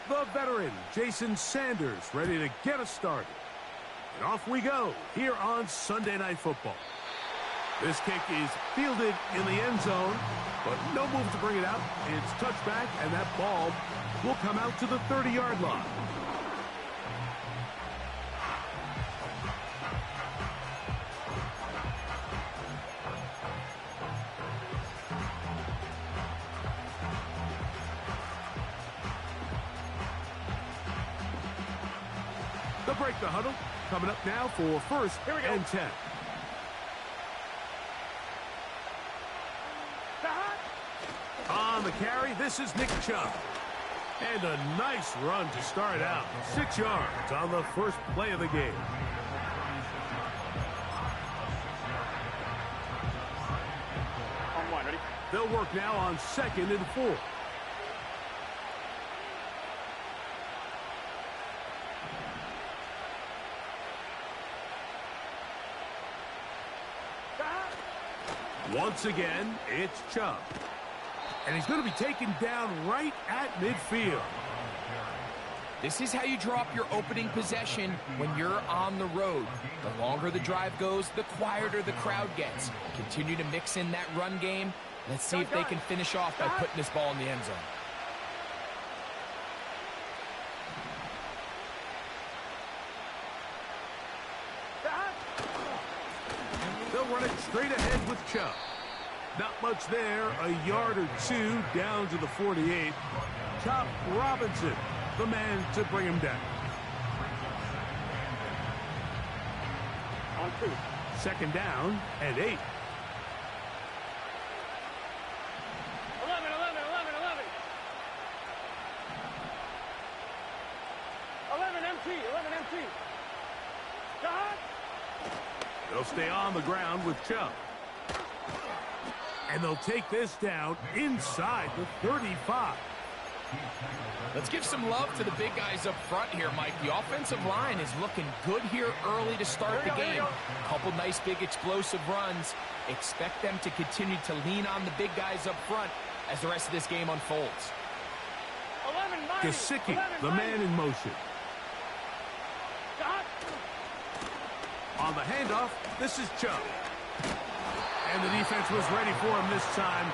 The veteran, Jason Sanders, ready to get us started. And off we go here on Sunday Night Football. This kick is fielded in the end zone, but no move to bring it out. It's touchback, and that ball will come out to the 30-yard line. They'll break the huddle. Coming up now for first and 10. On the carry, this is Nick Chubb. And a nice run to start out. 6 yards on the first play of the game. Ready? They'll work now on 2nd and 4. Once again, it's Chubb. And he's going to be taken down right at midfield. This is how you draw up your opening possession when you're on the road. The longer the drive goes, the quieter the crowd gets. Continue to mix in that run game. Let's see if they can finish off by putting this ball in the end zone. They'll run it straight ahead with Chubb. Not much there, a yard or two down to the 48. Chop Robinson, the man to bring him down. On 2. 2nd down and 8. 11, 11 empty. Stop. They'll stay on the ground with Chubb. And they'll take this down inside the 35. Let's give some love to the big guys up front here, Mike. The offensive line is looking good here early to start the game. A couple nice big explosive runs. Expect them to continue to lean on the big guys up front as the rest of this game unfolds. Gesicki, the man in motion. On the handoff, this is Chubb. And the defense was ready for him this time.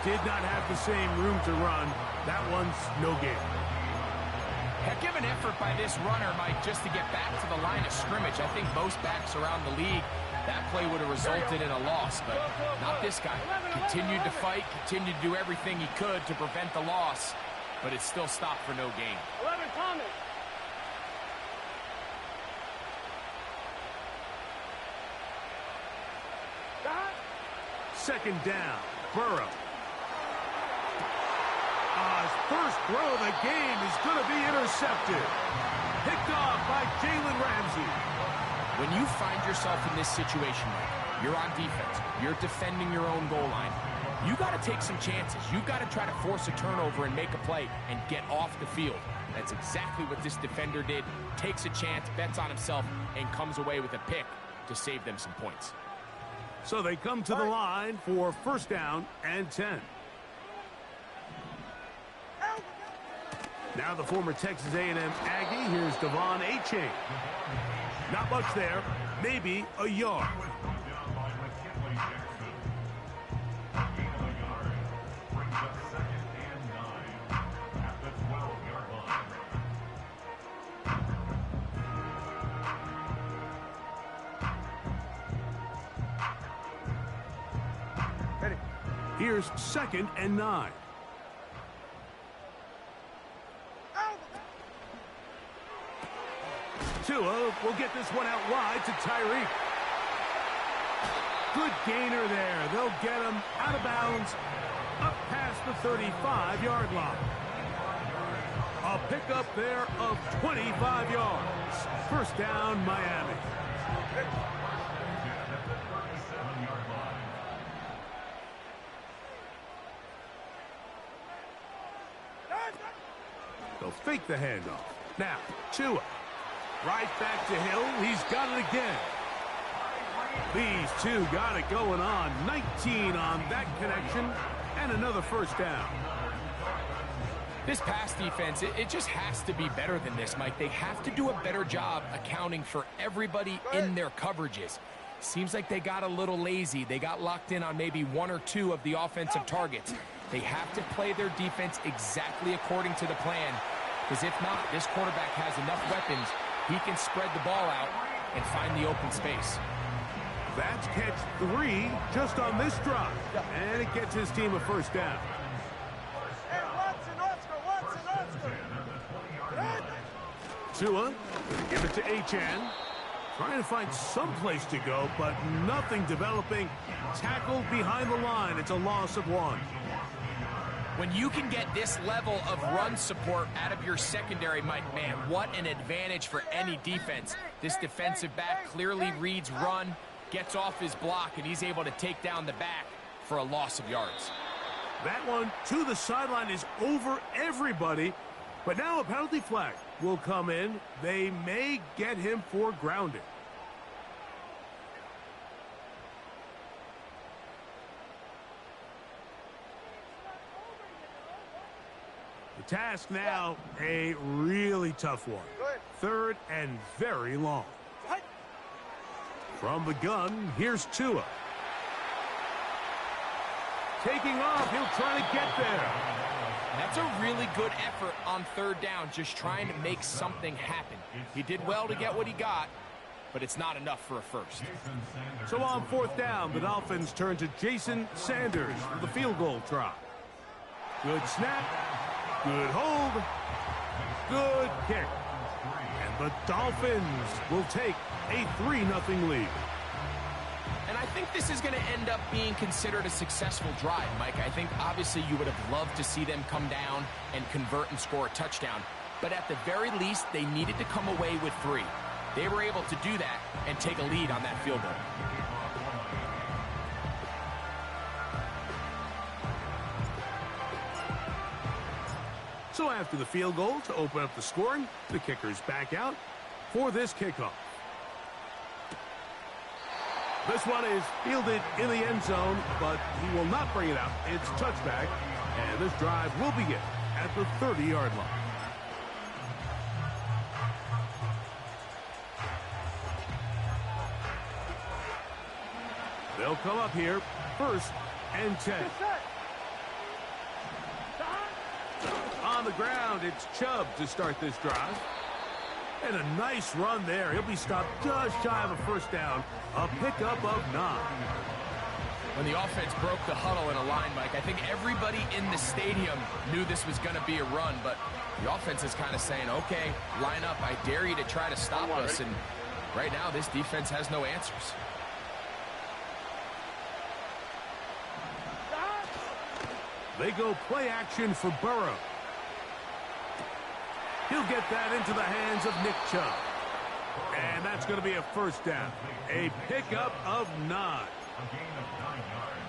Did not have the same room to run. That one's no gain. Heck of an effort by this runner, Mike, just to get back to the line of scrimmage. I think most backs around the league, that play would have resulted in a loss, but not this guy. Continued to fight, continued to do everything he could to prevent the loss, but it still stopped for no gain. 11 Thomas. Second down, Burrow. His first throw of the game is going to be intercepted. Picked off by Jalen Ramsey. When you find yourself in this situation, Mike, you're on defense. You're defending your own goal line. You got to take some chances. You got to try to force a turnover and make a play and get off the field. That's exactly what this defender did. Takes a chance, bets on himself, and comes away with a pick to save them some points. So they come to the line for first down and 10. Now the former Texas A&M Aggie. Here's Devon Achane. Not much there. Maybe a yard. Here's 2nd and 9. Tua will get this one out wide to Tyreek. Good gainer there. They'll get him out of bounds up past the 35-yard line. A pickup there of 25 yards. First down, Miami. They'll fake the handoff. Now, Tua. Right back to Hill. He's got it again. These two got it going on. 19 on that connection, and another first down. This pass defense, it just has to be better than this, Mike. They have to do a better job accounting for everybody in their coverages. Seems like they got a little lazy. They got locked in on maybe one or two of the offensive targets. They have to play their defense exactly according to the plan, because if not, this quarterback has enough weapons. He can spread the ball out and find the open space. That's catch 3 just on this drive, and it gets his team a first down. Tua, give it to Achan. Trying to find some place to go, but nothing developing. Tackled behind the line. It's a loss of 1. When you can get this level of run support out of your secondary, Mike, man, what an advantage for any defense. This defensive back clearly reads run, gets off his block, and he's able to take down the back for a loss of yards. That one to the sideline is over everybody, but now a penalty flag will come in. They may get him for grounding. The task now, a really tough one. 3rd and very long. From the gun, here's Tua. Taking off, he'll try to get there. That's a really good effort on 3rd down, just trying to make something happen. He did well to get what he got, but it's not enough for a first. So on 4th down, the Dolphins turn to Jason Sanders for the field goal try. Good snap, good hold, good kick. And the Dolphins will take a 3-0 lead. And I think this is going to end up being considered a successful drive, Mike. I think obviously you would have loved to see them come down and convert and score a touchdown. But at the very least, they needed to come away with 3. They were able to do that and take a lead on that field goal. So after the field goal to open up the scoring, the kicker's back out for this kickoff. This one is fielded in the end zone, but he will not bring it out. It's touchback, and this drive will begin at the 30-yard line. They'll come up here, 1st and 10. On the ground, it's Chubb to start this drive. And a nice run there. He'll be stopped just shy of a first down. A pickup of 9. When the offense broke the huddle in a line, Mike, I think everybody in the stadium knew this was going to be a run, but the offense is kind of saying, okay, line up. I dare you to try to stop us. And right now, this defense has no answers. They go play action for Burrow. He'll get that into the hands of Nick Chubb. And that's going to be a first down. A pickup of 9.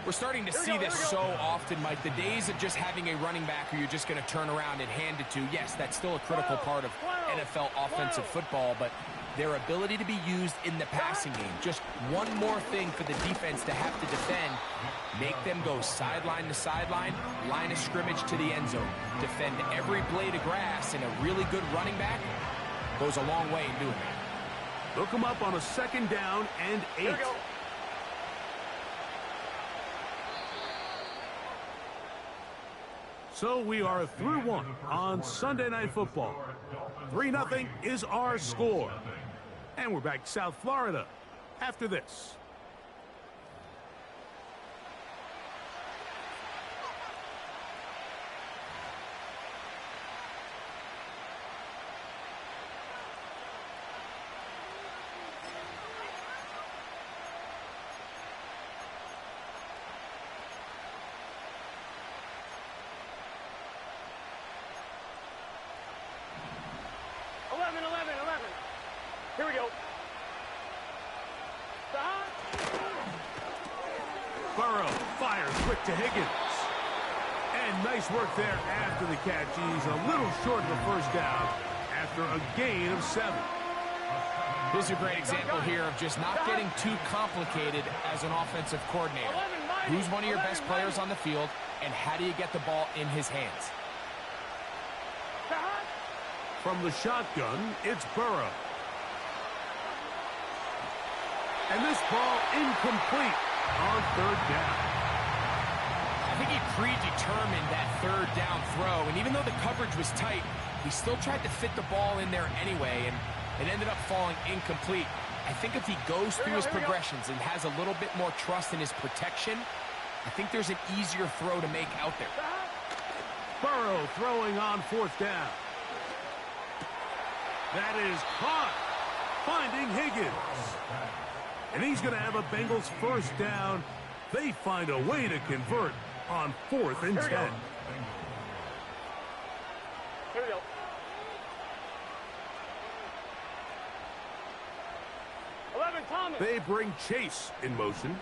We're starting to see this so often, Mike. The days of just having a running back who you're just going to turn around and hand it to, yes, that's still a critical part of NFL offensive football, but their ability to be used in the passing game, just one more thing for the defense to have to defend, make them go sideline to sideline, line of scrimmage to the end zone, defend every blade of grass, and a really good running back goes a long way in doing that. They'll come up on a 2nd down and 8. So we are through 1 on Sunday Night Football. 3-0 is our score. And we're back to South Florida after this. Here we go. Burrow fires quick to Higgins. And nice work there after the catch. He's a little short of the first down after a gain of 7. This is a great example here of just not getting too complicated as an offensive coordinator. Who's one of your best players on the field, and how do you get the ball in his hands? From the shotgun, it's Burrow. And this ball incomplete on third down. I think he predetermined that third down throw, and even though the coverage was tight, he still tried to fit the ball in there anyway, and it ended up falling incomplete. I think if he goes through his progressions and has a little bit more trust in his protection, I think there's an easier throw to make out there. Burrow throwing on fourth down. That is caught, finding Higgins. And he's going to have a Bengals first down. They find a way to convert on 4th and 10. Here we go. Thomas. They bring Chase in motion.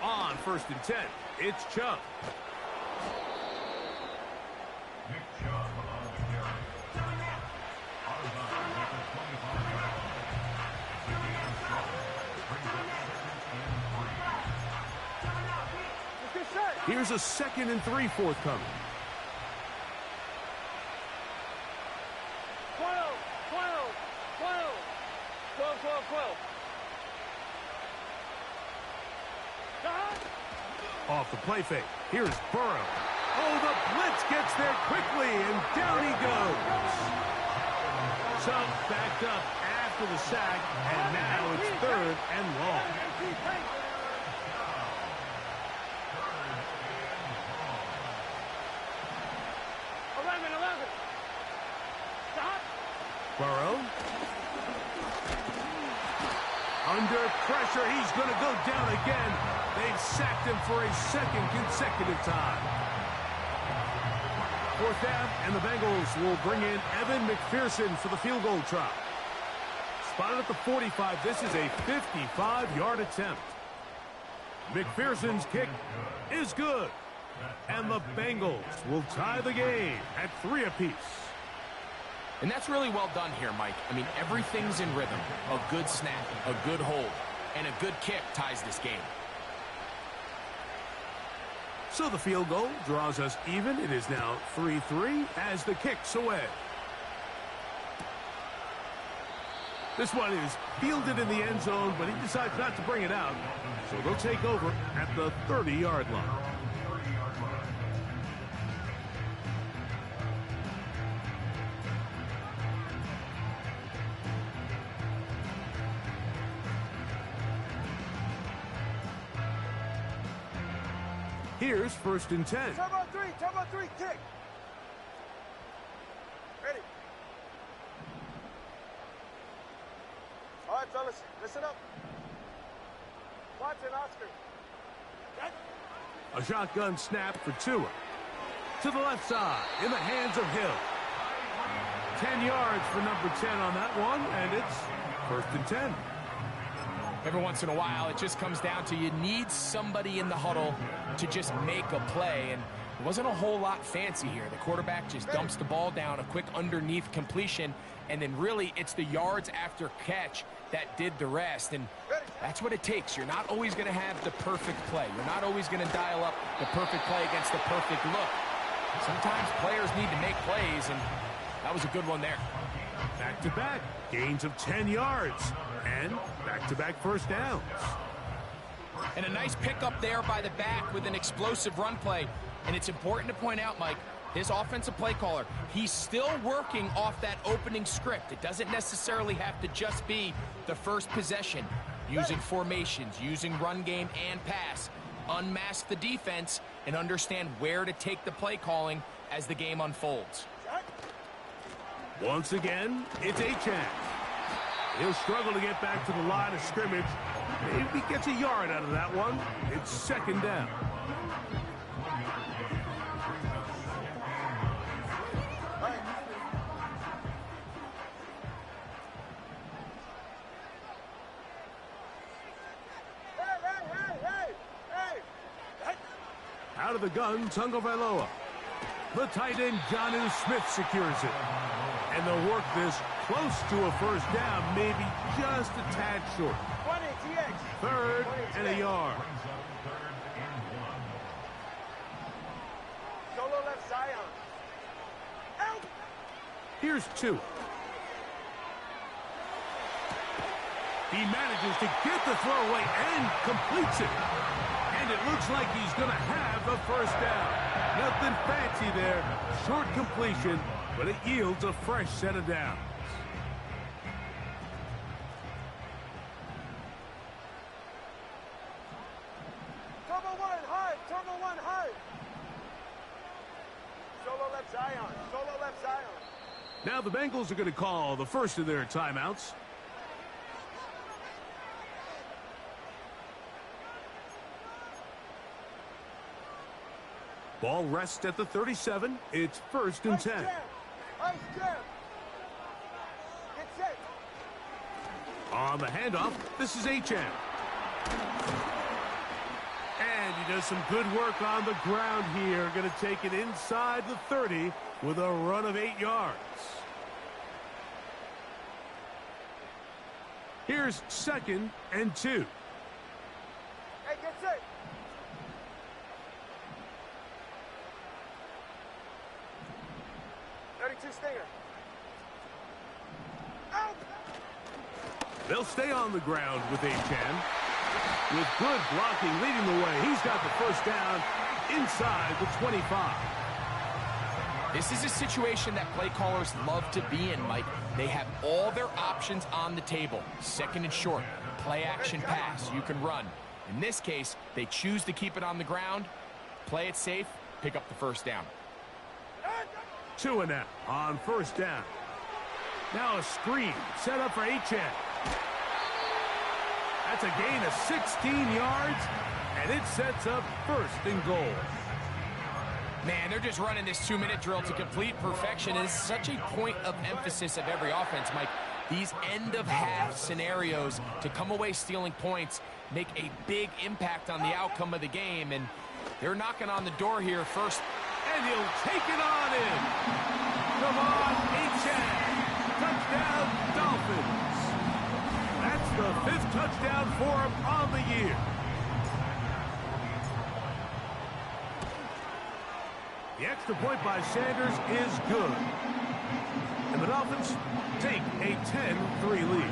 On 1st and 10, it's Chubb. Here's a 2nd and 3 forthcoming. 12. Off the play fake. Here's Burrow. Oh, the blitz gets there quickly, and down he goes. Chubb backed up after the sack, and now it's 3rd and long. Burrow. Under pressure, he's going to go down again. They've sacked him for a 2nd consecutive time. 4th down, and the Bengals will bring in Evan McPherson for the field goal try. Spotted at the 45, this is a 55-yard attempt. McPherson's kick is good. And the Bengals will tie the game at 3 apiece. And that's really well done here, Mike. I mean, everything's in rhythm. A good snap, a good hold, and a good kick ties this game. So the field goal draws us even. It is now 3-3 as the kick's away. This one is fielded in the end zone, but he decides not to bring it out. So they'll take over at the 30-yard line. Here's 1st and 10. Turbo 3, kick. Ready. All right, fellas, listen up. Watson, Oscar. A shotgun snap for Tua. To the left side, in the hands of Hill. 10 yards for number 10 on that one, and it's 1st and 10. Every once in a while, it just comes down to you need somebody in the huddle to just make a play, and it wasn't a whole lot fancy here. The quarterback just dumps the ball down, a quick underneath completion, and then really it's the yards after catch that did the rest, and that's what it takes. You're not always going to have the perfect play. You're not always going to dial up the perfect play against the perfect look. Sometimes players need to make plays, and that was a good one there. Back-to-back, gains of 10 yards, and back-to-back first downs. And a nice pickup there by the back with an explosive run play. And it's important to point out, Mike, his offensive play caller, he's still working off that opening script. It doesn't necessarily have to just be the first possession. Using formations, using run game and pass. Unmask the defense and understand where to take the play calling as the game unfolds. Once again, it's Achane. He'll struggle to get back to the line of scrimmage. Maybe he gets a yard out of that one. It's 2nd down. Out of the gun, Tagovailoa. The tight end, Jonnu Smith, secures it. And they'll work this close to a first down, maybe just a tad short. 20 TX. Third and a yard. Solo left Zion. Out. Here's two. He manages to get the throw away and completes it. And it looks like he's going to have the first down. Nothing fancy there. Short completion, but it yields a fresh set of downs. Turbo one hard. Turbo one hard. Solo left Zion. Solo left Zion. Now the Bengals are going to call the first of their timeouts. Ball rests at the 37. It's 1st and 10. Ice jam. Get set. On the handoff, this is H.M. And he does some good work on the ground here. Going to take it inside the 30 with a run of 8 yards. Here's 2nd and 2. Hey, get set. Stinger. Out. They'll stay on the ground with H.M. With good blocking leading the way. He's got the first down inside the 25. This is a situation that play callers love to be in, Mike. They have all their options on the table. 2nd and short, play action pass, you can run. In this case, they choose to keep it on the ground, play it safe, pick up the first down. 2 and out on first down. Now a screen set up for H.M. That's a gain of 16 yards, and it sets up 1st and goal. Man, they're just running this 2-minute drill to complete perfection. It is such a point of emphasis of every offense, Mike. These end-of-half scenarios to come away stealing points make a big impact on the outcome of the game, and they're knocking on the door here first. And he'll take it on in. Come on, H.M. Touchdown, Dolphins. That's the 5th touchdown for him on the year. The extra point by Sanders is good. And the Dolphins take a 10-3 lead.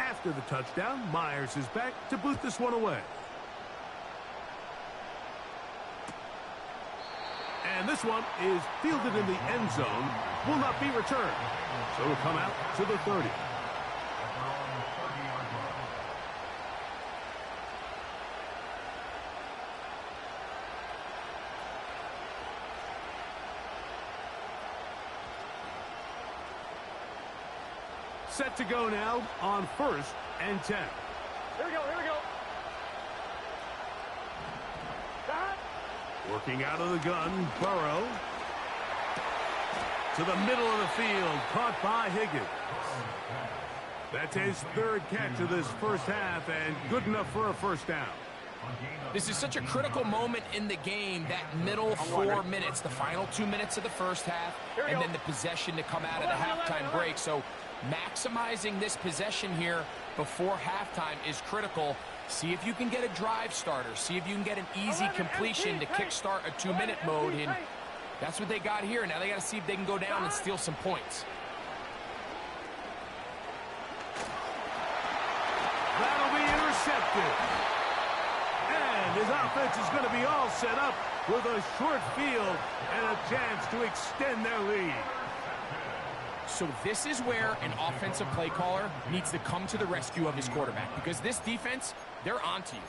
After the touchdown, Myers is back to boot this one away. And this one is fielded in the end zone, will not be returned. So it'll come out to the 30. Set to go now on 1st and 10. Here we go, here we go. Working out of the gun, Burrow. To the middle of the field, caught by Higgins. That's his 3rd catch of this first half, and good enough for a first down. This is such a critical moment in the game, that middle 4 minutes, the final 2 minutes of the first half, and then the possession to come out of the halftime break. So maximizing this possession here before halftime is critical. See if you can get a drive starter. See if you can get an easy completion to kickstart a 2-minute mode. And that's what they got here. Now they got to see if they can go down and steal some points. That'll be intercepted. And his offense is going to be all set up with a short field and a chance to extend their lead. So this is where an offensive play caller needs to come to the rescue of his quarterback, because this defense, they're onto you.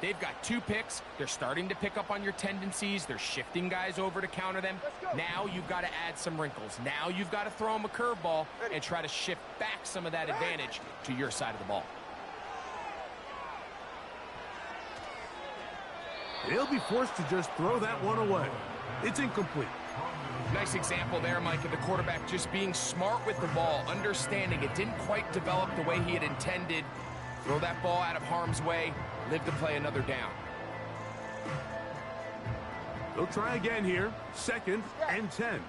They've got 2 picks. They're starting to pick up on your tendencies. They're shifting guys over to counter them. Now you've got to add some wrinkles. Now you've got to throw them a curveball and try to shift back some of that advantage to your side of the ball. He'll be forced to just throw that one away. It's incomplete. Nice example there, Mike, of the quarterback just being smart with the ball, understanding it didn't quite develop the way he had intended. Throw that ball out of harm's way, live to play another down. They'll try again here. 2nd and 10.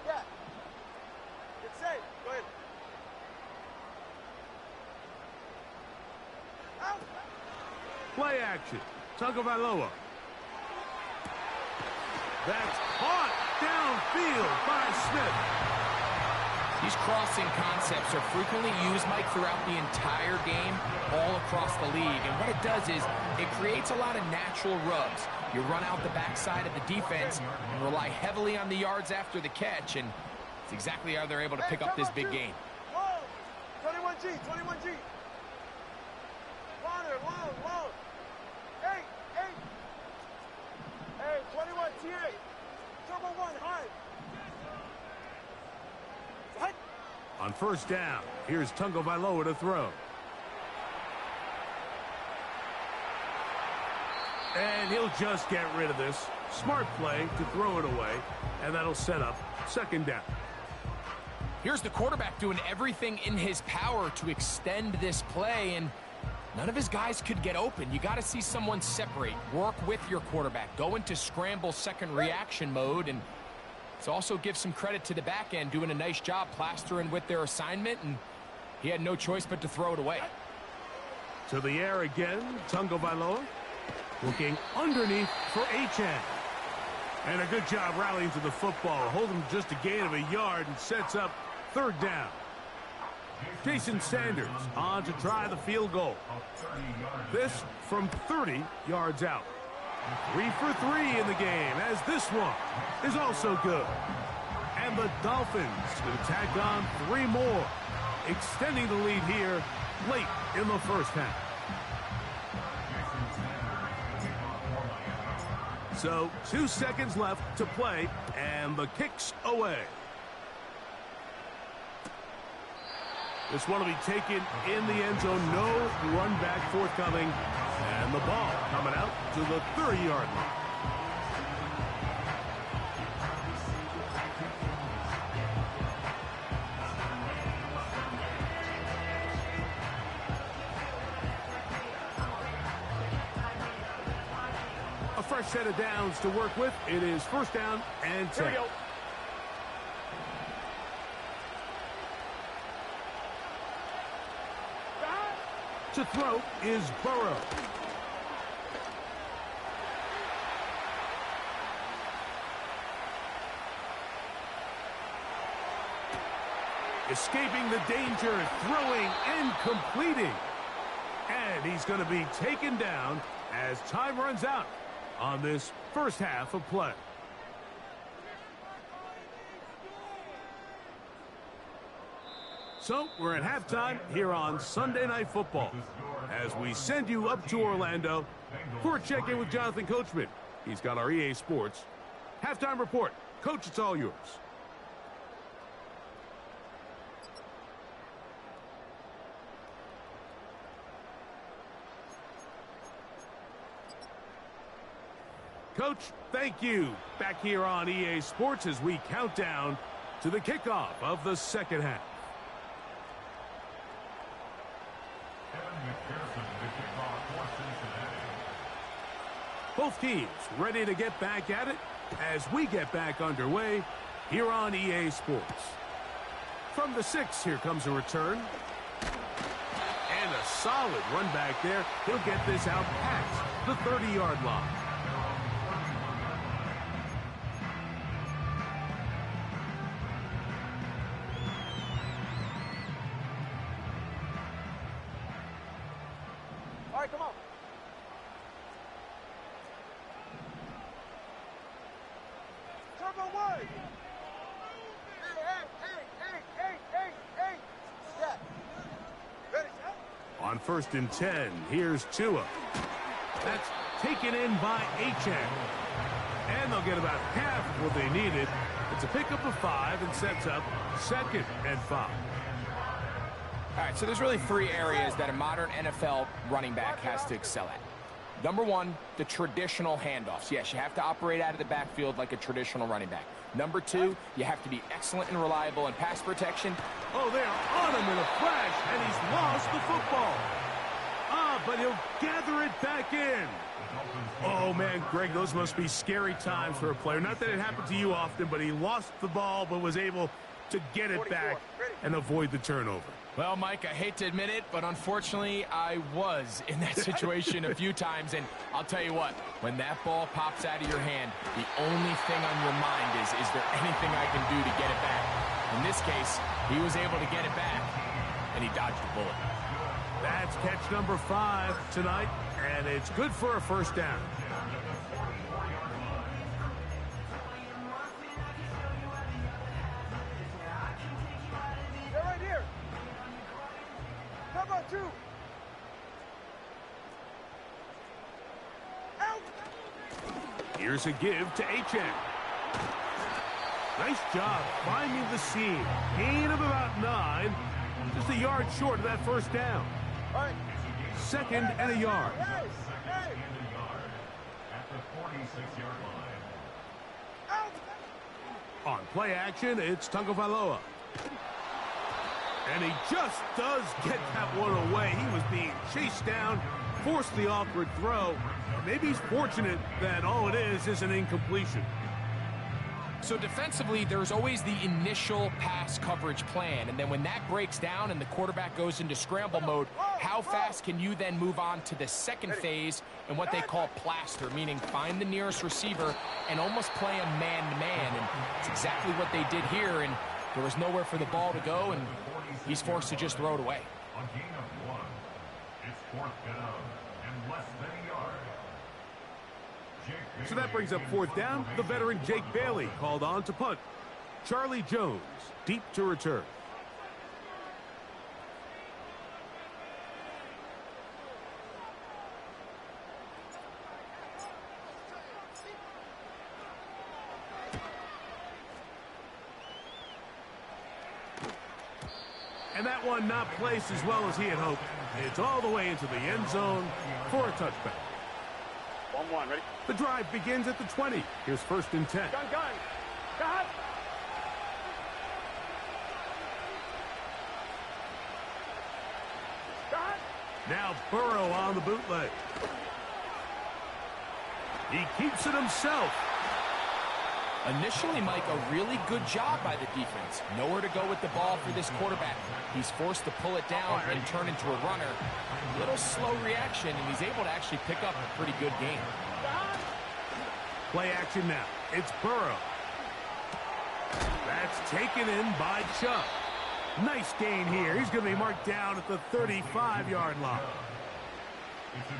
Get safe. Go ahead. Out. Play action. Tagovailoa. That's caught downfield by Smith. These crossing concepts are frequently used, Mike, throughout the entire game, all across the league. And what it does is it creates a lot of natural rubs. You run out the backside of the defense and rely heavily on the yards after the catch, and it's exactly how they're able to pick up this big gain. 21G, 21G. Corner, long. Hey, 21 TA. Turbo 1, high. On 1st down, here's Tagovailoa to throw. And he'll just get rid of this. Smart play to throw it away, and that'll set up 2nd down. Here's the quarterback doing everything in his power to extend this play, and none of his guys could get open. You got to see someone separate, work with your quarterback, go into scramble second reaction mode, and it also gives some credit to the back end doing a nice job plastering with their assignment, and he had no choice but to throw it away. To the air again, Tagovailoa looking underneath for Achane. And a good job rallying to the football, holding just a gain of a yard and sets up 3rd down. Jason Sanders on to try the field goal. This from 30 yards out. 3 for 3 in the game, as this one is also good. And the Dolphins will tack on 3 more, extending the lead here late in the 1st half. So 2 seconds left to play, and the kick's away. This one will be taken in the end zone. No run back forthcoming. And the ball coming out to the 30-yard line. A fresh set of downs to work with. It is 1st down and 10. Here we go. To throw is Burrow. Escaping the danger, throwing and completing. And he's going to be taken down as time runs out on this 1st half of play. So we're at halftime here on Sunday Night Football as we send you up to Orlando for a check-in with Jonathan Coachman. He's got our EA Sports halftime report. Coach, it's all yours. Coach, thank you. Back here on EA Sports as we count down to the kickoff of the 2nd half. Both teams ready to get back at it as we get back underway here on EA Sports. From the 6, here comes a return. And a solid run back there. He'll get this out past the 30-yard line. All right, come on. Turbo 1. Hey. Step. Ready, set. On 1st and 10, here's Tua. That's taken in by Achane. And they'll get about half of what they needed. It's a pickup of 5 and sets up 2nd and 5. All right, so there's really 3 areas that a modern NFL running back has to excel at. Number 1, the traditional handoffs. Yes, you have to operate out of the backfield like a traditional running back. Number 2, you have to be excellent and reliable in pass protection. Oh, they're on him in a flash, and he's lost the football. But he'll gather it back in. Oh, man, Greg, those must be scary times for a player. Not that it happened to you often, but he lost the ball but was able to get it back and avoid the turnover. Well, Mike, I hate to admit it, but unfortunately, I was in that situation a few times, and I'll tell you what, when that ball pops out of your hand, the only thing on your mind is there anything I can do to get it back? In this case, he was able to get it back, and he dodged a bullet. That's catch number 5 tonight, and it's good for a first down. They're right here. How about 2? Out. Here's a give to Achane. Nice job finding the seam. Gain of about 9. Just a yard short of that first down. All right. 2nd and a yard. Nice. Hey. At the 46-yard line. Out. On play action, it's Tagovailoa. And he just does get that one away. He was being chased down, forced the awkward throw. Maybe he's fortunate that all it is an incompletion. So defensively, there's always the initial pass coverage plan, and then when that breaks down and the quarterback goes into scramble mode, how fast can you then move on to the second phase and what they call plaster, meaning find the nearest receiver and almost play a man-to-man, and it's exactly what they did here, and there was nowhere for the ball to go, and he's forced to just throw it away. On gain of 1, it's 4th down and less than a yard. So that brings up 4th down. The veteran Jake Bailey called on to punt. Charlie Jones deep to return. And that one not placed as well as he had hoped. It's all the way into the end zone for a touchback. 1-1, ready? The drive begins at the 20. Here's 1st and 10. Gun. Got. Now Burrow on the bootleg. He keeps it himself. Initially, Mike, a really good job by the defense. Nowhere to go with the ball for this quarterback. He's forced to pull it down and turn into a runner. A little slow reaction, and he's able to actually pick up a pretty good game. Play action now. It's Burrow. That's taken in by Chubb. Nice gain here. He's going to be marked down at the 35-yard line.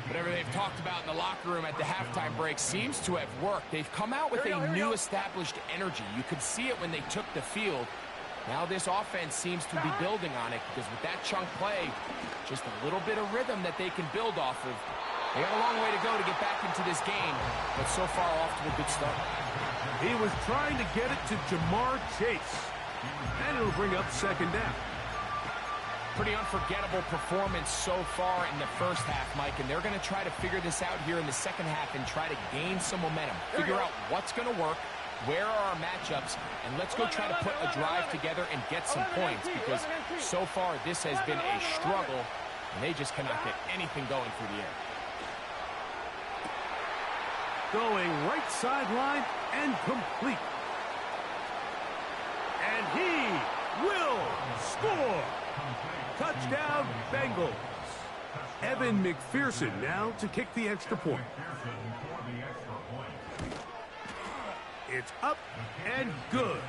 Whatever they've talked about in the locker room at the halftime break seems to have worked. They've come out with a new established energy. You could see it when they took the field. Now this offense seems to be building on it because with that chunk play, just a little bit of rhythm that they can build off of. They got a long way to go to get back into this game, but so far off to a good start. He was trying to get it to Jamar Chase, and it'll bring up 2nd down. Pretty unforgettable performance so far in the first half, Mike, and they're going to try to figure this out here in the second half and try to gain some momentum. Figure out what's going to work, where are our matchups, and let's go try to put a drive together and get some points because so far this has been a struggle, and they just cannot get anything going through the air. Going right sideline and complete. And he will score. Touchdown, Bengals. Evan McPherson now to kick the extra point. It's up and good.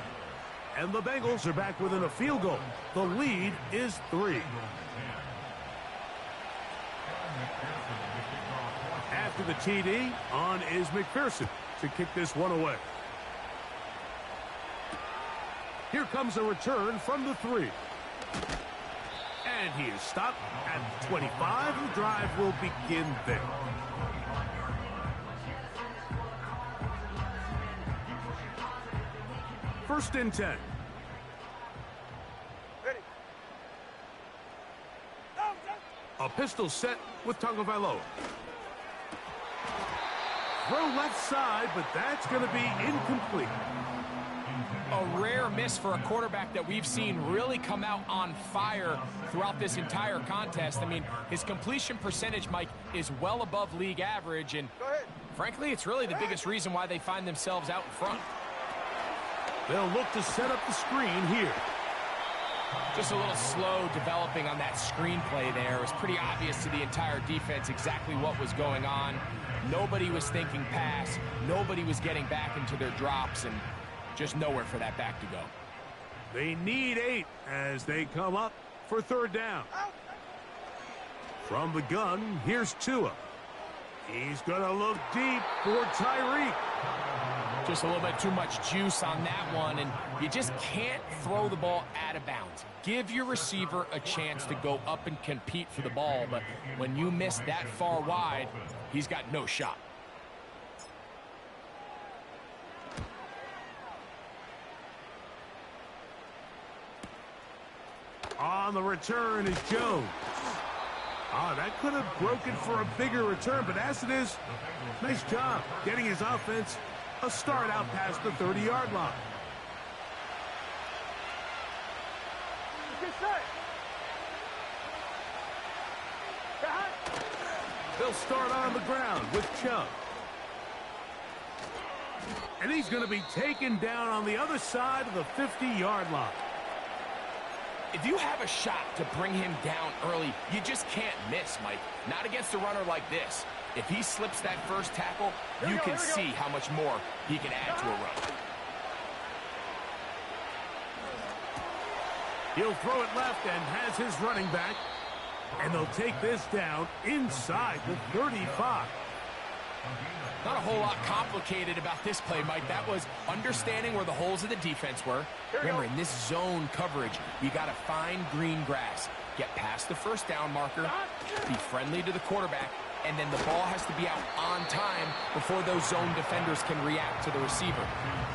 And the Bengals are back within a field goal. The lead is 3. After the TD, on is McPherson to kick this one away. Here comes a return from the 3. And he is stopped at 25. The drive will begin there. First and 10. Ready. A pistol set with Tagovailoa. Throw left side, but that's going to be incomplete. A rare miss for a quarterback that we've seen really come out on fire throughout this entire contest. I mean, his completion percentage, Mike, is well above league average, and frankly, it's really the biggest reason why they find themselves out in front. They'll look to set up the screen here. Just a little slow developing on that screenplay there. It was pretty obvious to the entire defense exactly what was going on. Nobody was thinking pass. Nobody was getting back into their drops, and just nowhere for that back to go. They need 8 as they come up for third down. From the gun, here's Tua. He's going to look deep for Tyreek. Just a little bit too much juice on that one, and you just can't throw the ball out of bounds. Give your receiver a chance to go up and compete for the ball, but when you miss that far wide, he's got no shot. On the return is Jones. That could have broken for a bigger return, but as it is, nice job getting his offense a start out past the 30-yard line. They'll start on the ground with Chubb. And he's going to be taken down on the other side of the 50-yard line. If you have a shot to bring him down early, you just can't miss, Mike. Not against a runner like this. If he slips that first tackle, you can see how much more he can add to a run. He'll throw it left and has his running back. And they'll take this down inside the 35. Not a whole lot complicated about this play, Mike. That was understanding where the holes of the defense were. Remember, in this zone coverage, you got to find green grass. Get past the first down marker, be friendly to the quarterback, and then the ball has to be out on time before those zone defenders can react to the receiver.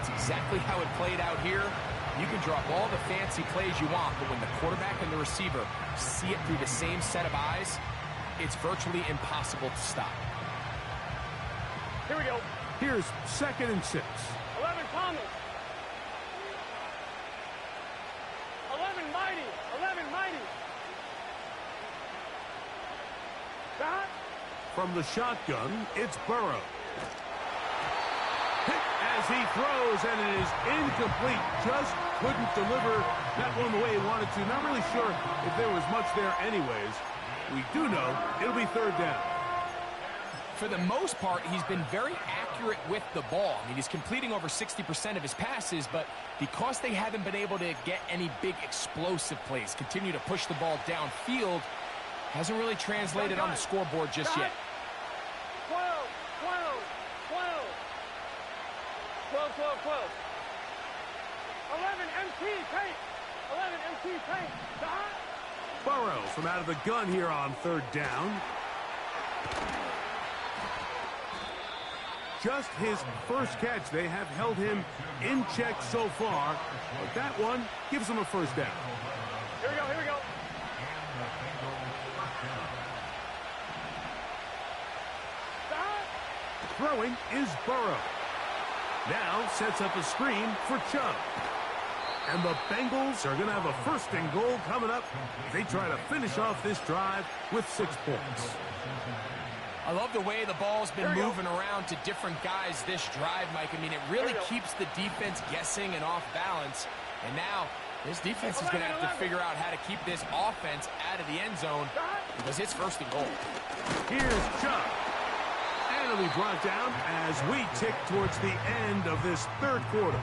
It's exactly how it played out here. You can draw up all the fancy plays you want, but when the quarterback and the receiver see it through the same set of eyes, it's virtually impossible to stop. Here we go. Here's 2nd and 6. 11 Thomas. 11 Mighty. 11 Mighty. Shot. From the shotgun, it's Burrow. Hit as he throws, and it is incomplete. Just couldn't deliver that one the way he wanted to. Not really sure if there was much there anyways. We do know it'll be third down. For the most part, he's been very accurate with the ball. I mean, he's completing over 60% of his passes, but because they haven't been able to get any big explosive plays, continue to push the ball downfield, hasn't really translated on the scoreboard just yet. 12, 12, 12. 12, 12, 12. 11 MT paint. 11 MT paint. Burrow from out of the gun here on third down. Just his first catch. They have held him in check so far, but that one gives him a first down. Here we go, here we go. Throwing is Burrow. Now sets up a screen for Chubb. And the Bengals are going to have a 1st and goal coming up. They try to finish off this drive with 6 points. I love the way the ball's been moving around to different guys this drive, Mike. I mean, it really keeps the defense guessing and off balance. And now this defense is going to have to figure out how to keep this offense out of the end zone because it's 1st and goal. Here's Chubb. And it'll be brought down as we tick towards the end of this 3rd quarter.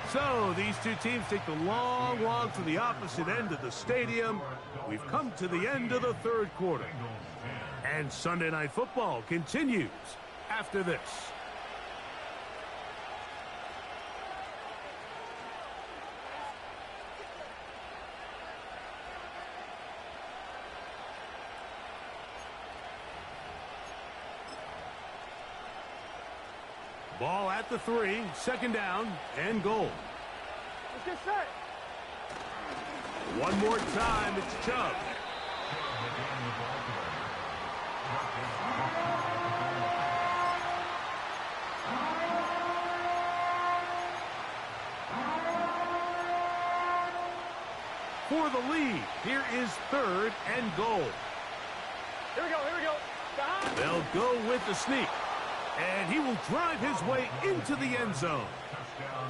So these two teams take the long walk to the opposite end of the stadium. We've come to the end of the 3rd quarter. And Sunday Night Football continues after this. Ball at the 3, second down and goal. Let's get set. One more time, it's Chubb. For the lead, here is third and goal. Here we go, here we go. Behind. They'll go with the sneak, and he will drive his way into the end zone.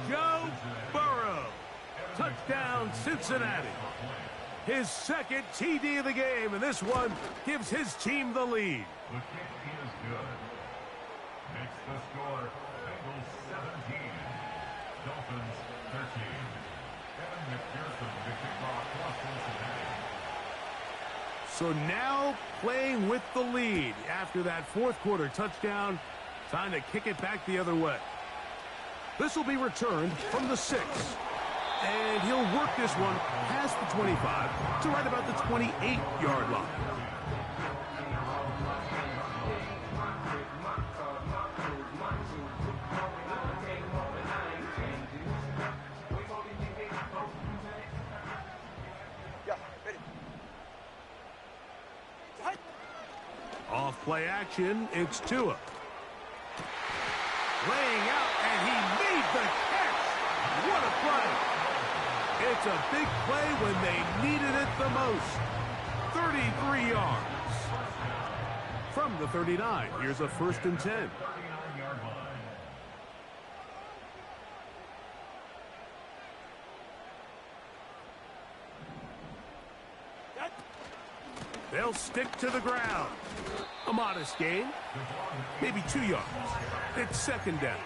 Joe Burrow, touchdown Cincinnati. His second TD of the game, and this one gives his team the lead. The kick is good. Makes the score Bengals 17, Dolphins 13. Evan McPherson, the kickoff for Cincinnati. So now playing with the lead after that fourth quarter touchdown. Time to kick it back the other way. This will be returned from the 6. And he'll work this one past the 25 to right about the 28-yard line. Yeah, ready. What? Off play action, it's Tua. Laying out, and he made the catch. What a play. It's a big play when they needed it the most. 33 yards. From the 39, here's a 1st and 10. 39-yard line. They'll stick to the ground. A modest gain, maybe 2 yards. It's second down.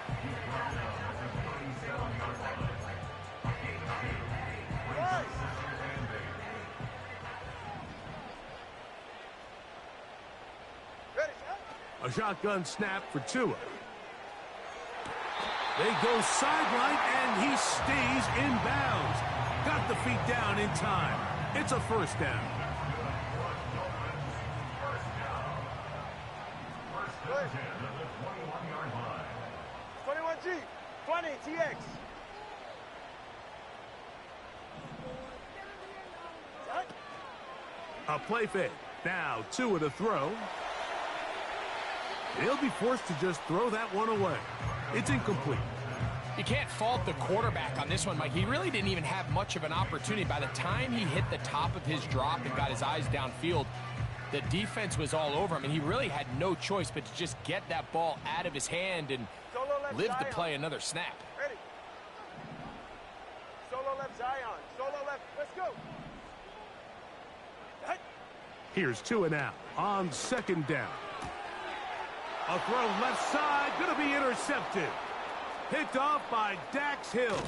Ready, set. A shotgun snap for Tua. They go sideline, and he stays in bounds. Got the feet down in time. It's a 1st down. Good. 21G. 20, TX. Set. A play fake. Now Tua to throw. He'll be forced to just throw that one away. It's incomplete. You can't fault the quarterback on this one, Mike. He really didn't even have much of an opportunity. By the time he hit the top of his drop and got his eyes downfield, the defense was all over him, and he really had no choice but to just get that ball out of his hand and Solo left live to Zion. play another snap. Ready. Solo left Zion. Solo left. Let's go. Set. Here's Tua now on second down. A throw left side, going to be intercepted. Picked off by Dax Hill.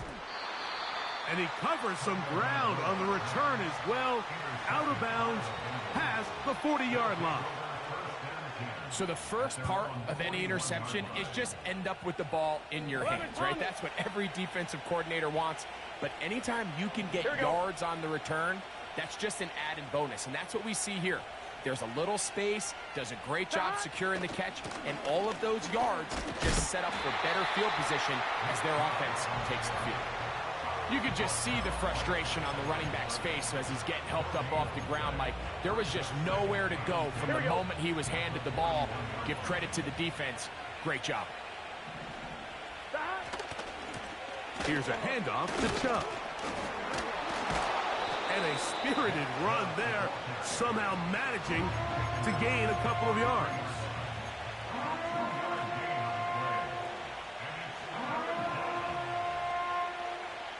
And he covers some ground on the return as well. Out of bounds, past the 40-yard line. So the first part of any interception is just end up with the ball in your hands, right? That's what every defensive coordinator wants. But anytime you can get yards on the return, that's just an added bonus. And that's what we see here. There's a little space, does a great job securing the catch, and all of those yards just set up for better field position as their offense takes the field. You could just see the frustration on the running back's face as he's getting helped up off the ground, Mike. There was just nowhere to go from the moment he was handed the ball. Give credit to the defense. Great job. Here's a handoff to Chubb. And a spirited run there, somehow managing to gain a couple of yards.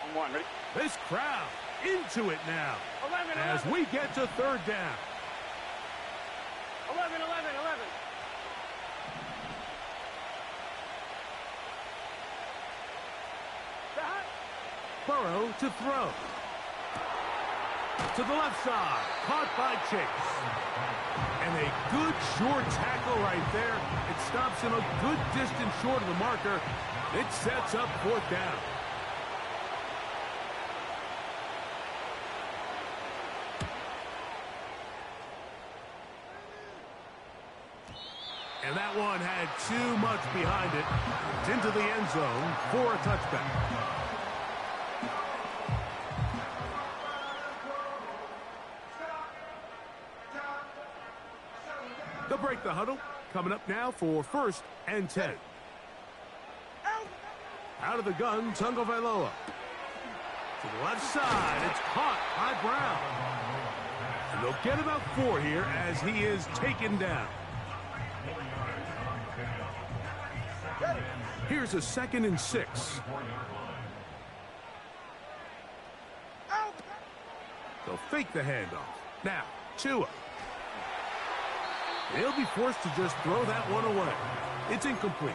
On one, ready? This crowd into it now 11, as 11. we get to third down. 11, 11, 11. Set. Burrow to throw. To the left side, caught by Chase. And a good short tackle right there. It stops him a good distance short of the marker. It sets up fourth down. And that one had too much behind it. It's into the end zone for a touchback. They'll break the huddle. Coming up now for 1st and 10. Out of the gun, Tagovailoa. To the left side, it's caught by Brown. And they'll get about 4 here as he is taken down. Here's a 2nd and 6. They'll fake the handoff. Now, Tua. They'll be forced to just throw that one away. It's incomplete.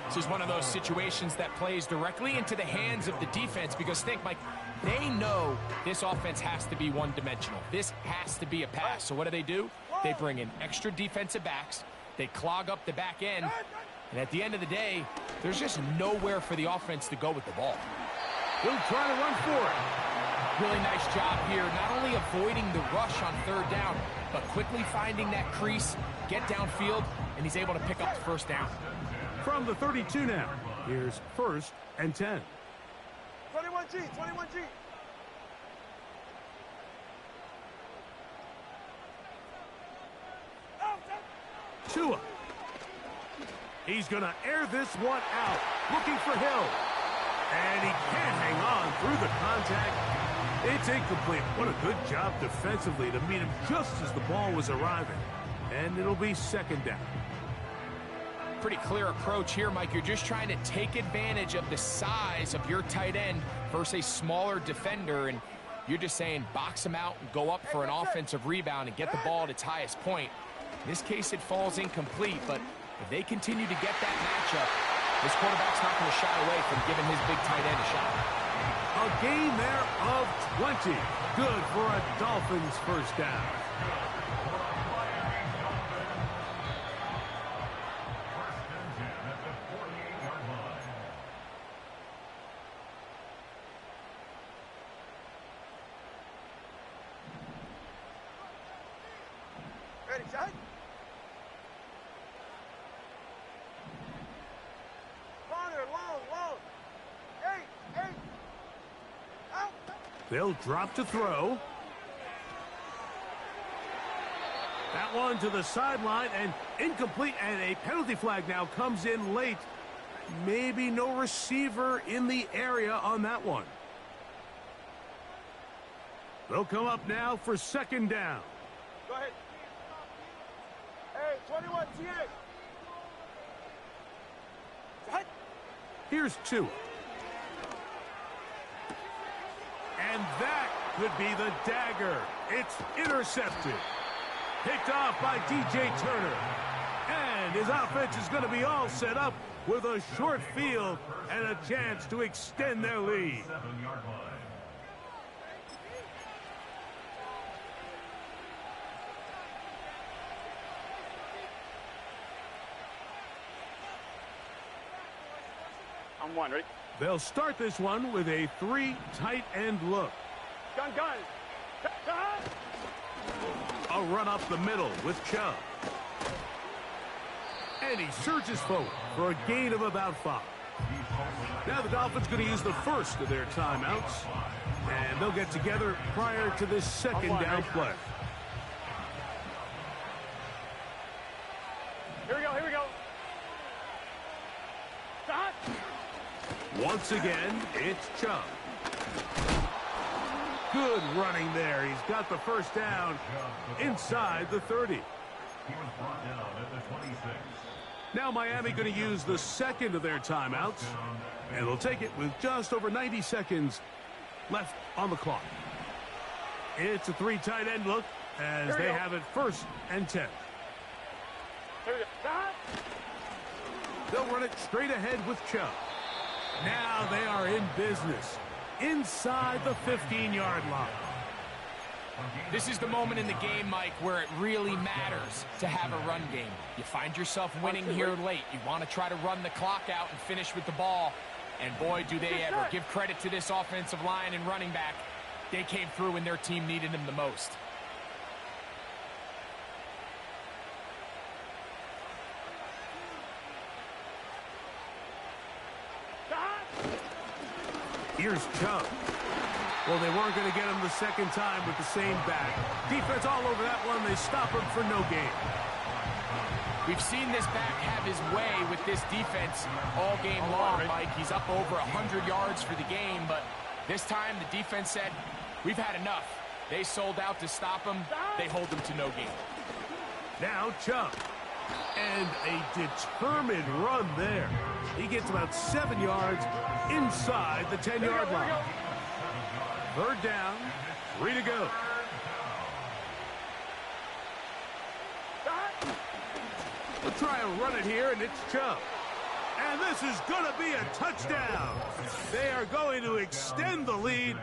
This is one of those situations that plays directly into the hands of the defense because think, Mike, they know this offense has to be one-dimensional. This has to be a pass. So what do? They bring in extra defensive backs. They clog up the back end. And at the end of the day, there's just nowhere for the offense to go with the ball. He'll try to run for it. Really nice job here, not only avoiding the rush on 3rd down, but quickly finding that crease, get downfield, and he's able to pick up the 1st down. From the 32 now, here's 1st and 10. 21G, 21G. Tua. He's going to air this one out, looking for Hill. And he can't hang on through the contact. It's incomplete. What a good job defensively to meet him just as the ball was arriving. And it'll be 2nd down. Pretty clear approach here, Mike. You're just trying to take advantage of the size of your tight end versus a smaller defender, and you're just saying box him out and go up for an offensive rebound and get the ball at its highest point. In this case, it falls incomplete, but if they continue to get that matchup, this quarterback's not going to shy away from giving his big tight end a shot. A gain there of 20. Good for a Dolphins 1st down. Ready, shot? Corner, long. 8. Out. They'll drop to throw. That one to the sideline and incomplete, and a penalty flag now comes in late. Maybe no receiver in the area on that one. They'll come up now for 2nd down. Go ahead. Hey, 21 TA. Shot. Here's 2. And that could be the dagger. It's intercepted. Picked off by DJ Turner. And his offense is going to be all set up with a short field and a chance to extend their lead. 7-yard line. I'm 1, ready? They'll start this one with a 3 tight end look. Gun. A run up the middle with Chubb. And he surges forward for a gain of about 5. Now the Dolphins going to use the first of their timeouts. And they'll get together prior to this 2nd down play. Here we go. Shot. Once again, it's Chubb. Good running there. He's got the 1st down inside the 30. He was brought down at the 26. Now Miami going to use the 2nd of their timeouts. And they'll take it with just over 90 seconds left on the clock. It's a 3 tight end look as they have it 1st and 10. Here we go. Shot. They'll run it straight ahead with Chubb. Now they are in business inside the 15-yard line. This is the moment in the game, Mike, where it really matters to have a run game. You find yourself winning here late. You want to try to run the clock out and finish with the ball. And boy, do they ever. Give credit to this offensive line and running back. They came through when their team needed them the most. Here's Chubb. Well, they weren't going to get him the second time with the same back. Defense all over that one. They stop him for no gain. We've seen this back have his way with this defense all game long, Mike. He's up over 100 yards for the game, but this time the defense said, we've had enough. They sold out to stop him. They hold him to no gain. Now Chubb. And a determined run there. He gets about 7 yards inside the 10-yard line. Third down, 3 to go. We'll try and run it here, and it's Chubb. And this is going to be a touchdown. They are going to extend the lead